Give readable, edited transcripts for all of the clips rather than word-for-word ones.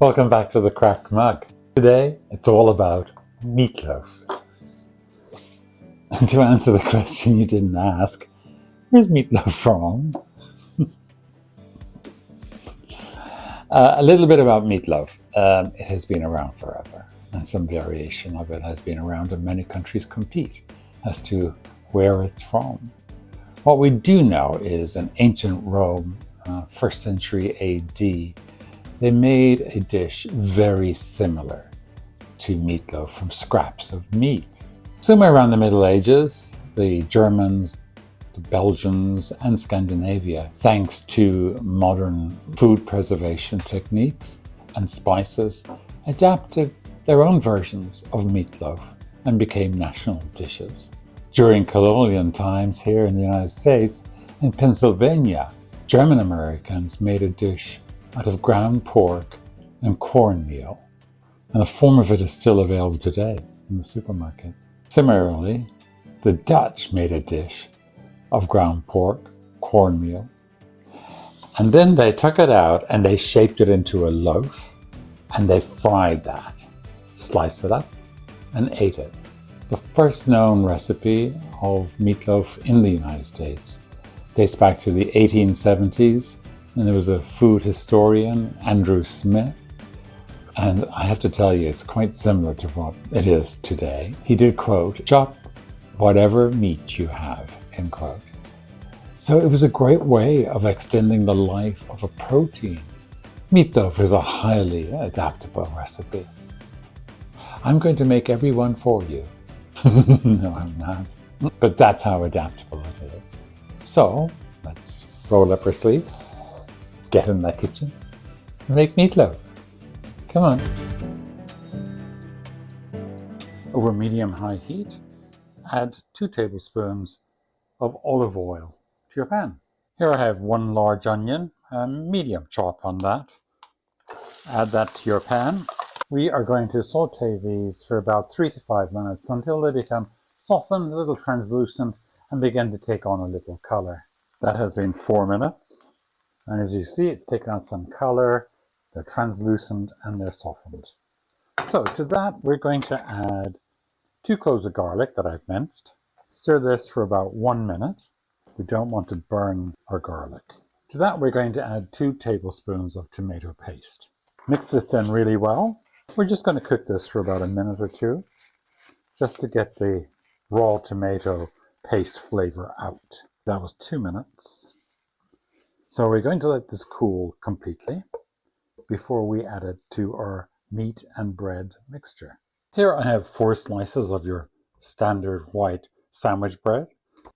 Welcome back to the Cracked Mug. Today it's all about meatloaf. And to answer the question you didn't ask, where's meatloaf from? A little bit about meatloaf. It has been around forever, and some variation of it has been around, and many countries compete as to where it's from. What we do know is in ancient Rome, 1st century AD, they made a dish very similar to meatloaf from scraps of meat. Somewhere around the Middle Ages, the Germans, the Belgians, and Scandinavia, thanks to modern food preservation techniques and spices, adapted their own versions of meatloaf and became national dishes. During colonial times here in the United States, in Pennsylvania, German Americans made a dish out of ground pork and cornmeal, and a form of it is still available today in the supermarket. Similarly, the Dutch made a dish of ground pork, cornmeal, and then they took it out and they shaped it into a loaf and they fried that, sliced it up, and ate it. The first known recipe of meatloaf in the United States dates back to the 1870s, and there was a food historian, Andrew Smith, and I have to tell you, it's quite similar to what it is today. He did quote, "Chop whatever meat you have," end quote. So it was a great way of extending the life of a protein. Meatloaf is a highly adaptable recipe. I'm going to make every one for you. No, I'm not. But that's how adaptable it is. So let's roll up our sleeves, get in that kitchen, and make meatloaf. Come on. Over medium-high heat, add 2 tablespoons of olive oil to your pan. Here I have 1 large onion, a medium chop on that. Add that to your pan. We are going to saute these for about 3 to 5 minutes until they become softened, a little translucent, and begin to take on a little color. That has been 4 minutes. And as you see, it's taken on some color, they're translucent, and they're softened. So to that, we're going to add 2 cloves of garlic that I've minced. Stir this for about 1 minute. We don't want to burn our garlic. To that, we're going to add 2 tablespoons of tomato paste. Mix this in really well. We're just going to cook this for about a minute or 2, just to get the raw tomato paste flavor out. That was 2 minutes. So we're going to let this cool completely before we add it to our meat and bread mixture. Here I have 4 slices of your standard white sandwich bread.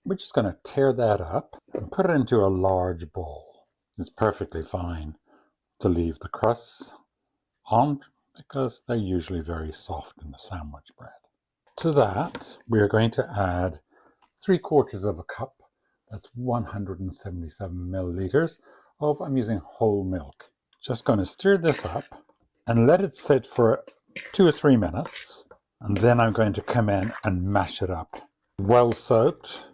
We're just going to tear that up and put it into a large bowl. It's perfectly fine to leave the crusts on because they're usually very soft in the sandwich bread. To that, we are going to add 3/4 of a cup, that's 177 milliliters of, I'm using whole milk. Just going to stir this up and let it sit for 2 or 3 minutes. And then I'm going to come in and mash it up. Well soaked.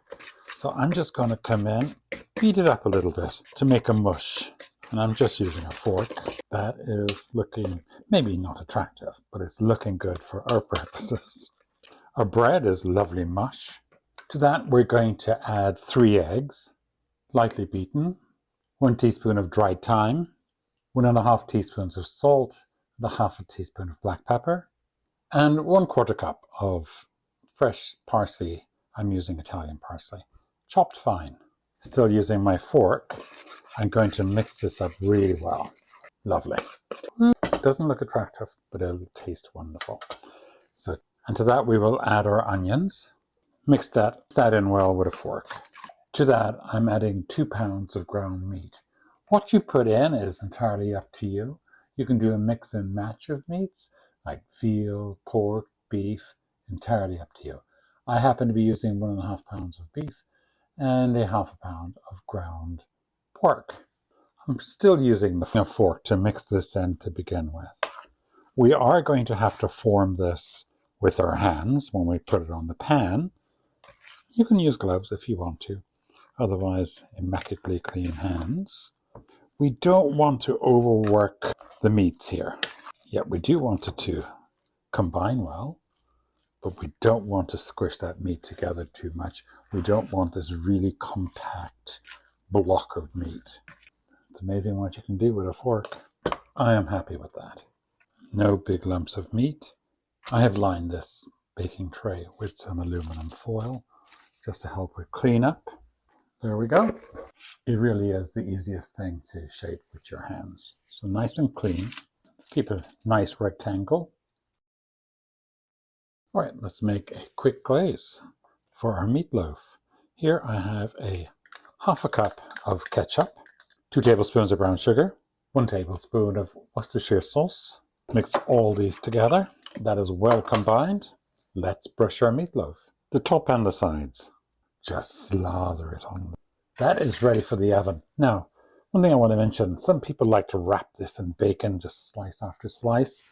So I'm just going to come in, beat it up a little bit to make a mush. And I'm just using a fork. That is looking maybe not attractive, but it's looking good for our purposes. Our bread is lovely mush. To that, we're going to add 3 eggs, lightly beaten, 1 teaspoon of dried thyme, 1.5 teaspoons of salt, and 1/2 teaspoon of black pepper, and 1/4 cup of fresh parsley. I'm using Italian parsley, chopped fine. Still using my fork, I'm going to mix this up really well. Lovely. It doesn't look attractive, but it'll taste wonderful. So, and to that we will add our onions. Mix that in well with a fork. To that, I'm adding 2 pounds of ground meat. What you put in is entirely up to you. You can do a mix and match of meats, like veal, pork, beef, entirely up to you. I happen to be using 1.5 pounds of beef and 1/2 pound of ground pork. I'm still using the fork to mix this in to begin with. We are going to have to form this with our hands when we put it on the pan. You can use gloves if you want to, otherwise immaculately clean hands. We don't want to overwork the meats here. Yet we do want it to combine well, but we don't want to squish that meat together too much. We don't want this really compact block of meat. It's amazing what you can do with a fork. I am happy with that. No big lumps of meat. I have lined this baking tray with some aluminum foil just to help with cleanup. There we go. It really is the easiest thing to shape with your hands. So nice and clean. Keep a nice rectangle. All right, let's make a quick glaze for our meatloaf. Here I have half a cup of ketchup, 2 tablespoons of brown sugar, 1 tablespoon of Worcestershire sauce. Mix all these together. That is well combined. Let's brush our meatloaf. The top and the sides. Just slather it on. That is ready for the oven. Now, one thing I want to mention, some people like to wrap this in bacon, just slice after slice.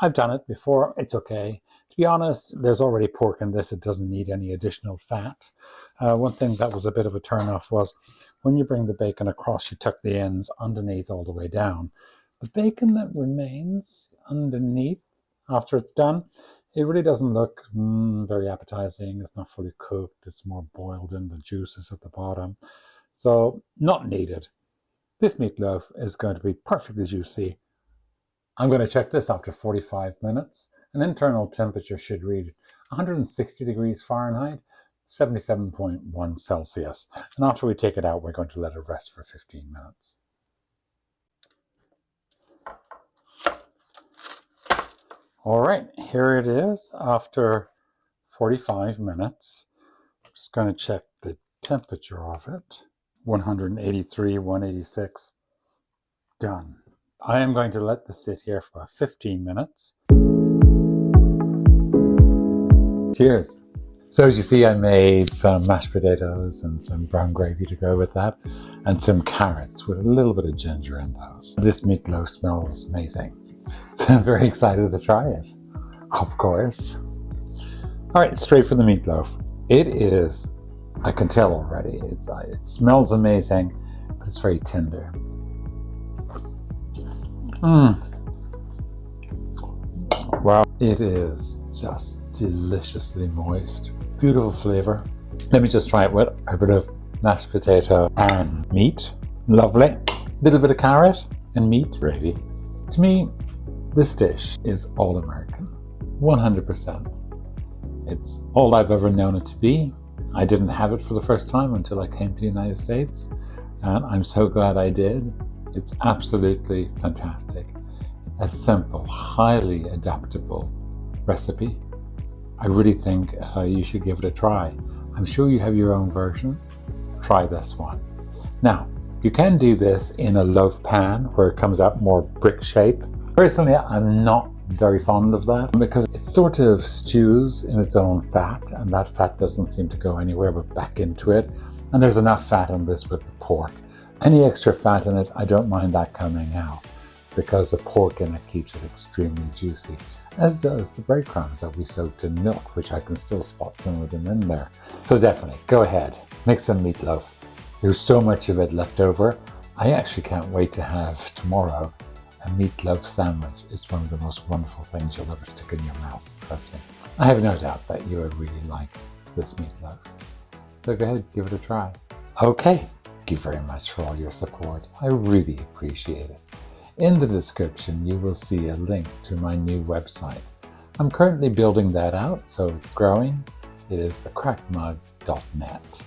I've done it before, it's okay. To be honest, there's already pork in this, it doesn't need any additional fat. One thing that was a bit of a turn-off was when you bring the bacon across, you tuck the ends underneath all the way down. The bacon that remains underneath after it's done, it really doesn't look very appetizing. It's not fully cooked. It's more boiled in the juices at the bottom. So not needed. This meatloaf is going to be perfectly juicy. I'm going to check this after 45 minutes. An internal temperature should read 160 degrees Fahrenheit, 77.1 Celsius. And after we take it out, we're going to let it rest for 15 minutes. All right, here it is after 45 minutes. I'm just going to check the temperature of it. 183, 186. Done. I am going to let this sit here for 15 minutes. Cheers. So as you see, I made some mashed potatoes and some brown gravy to go with that, and some carrots with a little bit of ginger in those. This meatloaf smells amazing. So I'm very excited to try it, of course. All right, straight for the meatloaf. It is, I can tell already, it smells amazing, but it's very tender. Wow, it is just deliciously moist. Beautiful flavor. Let me just try it with a bit of mashed potato and meat. Lovely. Little bit of carrot and meat gravy. To me, this dish is all American, 100%. It's all I've ever known it to be. I didn't have it for the first time until I came to the United States, and I'm so glad I did. It's absolutely fantastic. A simple, highly adaptable recipe. I really think you should give it a try. I'm sure you have your own version. Try this one. Now, you can do this in a loaf pan where it comes out more brick shape. Personally, I'm not very fond of that because it sort of stews in its own fat, and that fat doesn't seem to go anywhere but back into it. And there's enough fat in this with the pork. Any extra fat in it, I don't mind that coming out because the pork in it keeps it extremely juicy, as does the breadcrumbs that we soaked in milk, which I can still spot some of them in there. So definitely, go ahead, make some meatloaf. There's so much of it left over. I actually can't wait to have tomorrow a meatloaf sandwich. It's one of the most wonderful things you'll ever stick in your mouth, trust me. I have no doubt that you would really like this meatloaf. So go ahead, give it a try. Okay, thank you very much for all your support. I really appreciate it. In the description, you will see a link to my new website. I'm currently building that out, so it's growing. It is thecrackedmug.net.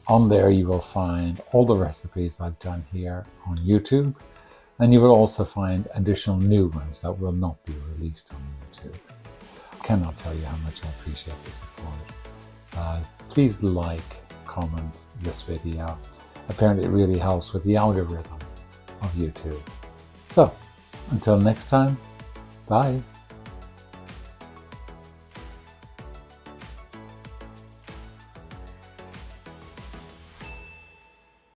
On there, you will find all the recipes I've done here on YouTube, and you will also find additional new ones that will not be released on YouTube. I cannot tell you how much I appreciate the support. Please like, comment this video. Apparently it really helps with the algorithm of YouTube. So, until next time, bye.